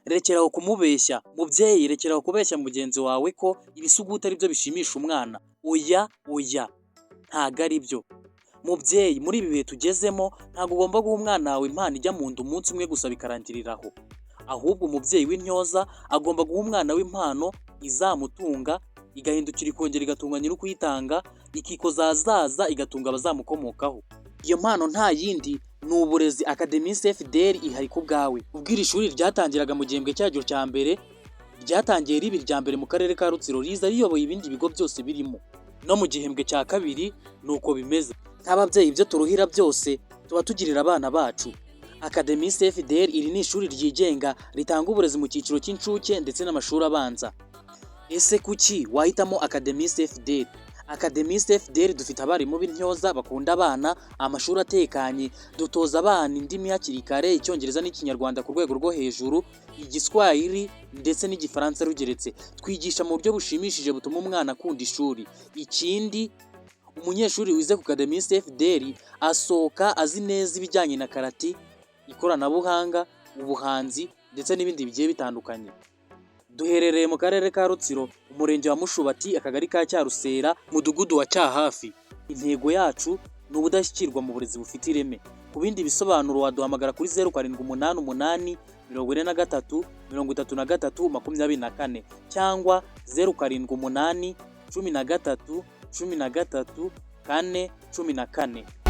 rekeraho kumubeshya muvyeyi, rekeraho kubeshya mugenzi wawe ko ibisuguti ari byo bishimisha umwana. Oya oya, ntago ari byo. Muvyeyi, muri ibi bihe tugezemo ntago ugomba guha umwana wawe impano ijya mu nda umunsi umwe gusa bikarangiriraho. Ahubwo umuvyeyi w'intyoza agomba guha umwana w'impano izamutunga, igahindukira ikongera igatunga nyiri ukuyitanga, ikikoza ahazaza igatunga abazamukomokaho. Iyo mpano nta yindi ni uburezi. Academy FDL ihari ku bwawe. Ubwo iri shuri ryatangiraga mu gihembwe cyaryo cya mbere, ryatangiye ribi rya mbere mu karere ka Rutsiro, riza riyoboye ibindi bigo byose birimo. No mu gihembwe cya kabiri nuko bimeze. Nk'ababyeyi ibyo turuhira byose tuba tugirira abana bacu. Academy FDL iri ni ishuri ryigenga ritanga uburezi mu cyiciro cy'incuke ndetse n'amashuri abanza. Ese kuki wahitamo Academy FDL? Academy FDL dufite abarimu b'intyoza bakunda abana, amashuri atekanye, dutoza abana indimi hakiri kare, icyongereza n'ikinyarwanda ku rwego rwo hejuru, igiswahili ndetse n'igifaransa rugeretse. Twigisha mu buryo bushimishije butuma umwana akunda ishuri. Ikindi, umunyeshuri wize ku Academy FDL asohoka azi neza ibijyanye na karate, ikoranabuhanga, ubuhanzi ndetse n'ibindi bigiye bitandukanye. Duherereye mu karere ka Rutsiro, umurenge wa Mushubati, akagari ka Cyarusera, mudugudu wa Cyahafi. Intego yacu ni ubudashyikirwa mu burezi bufite ireme. Ku bindi bisobanuro waduhamagara kuri 0788 43 33 24 cyangwa 0788 13 13 4 14.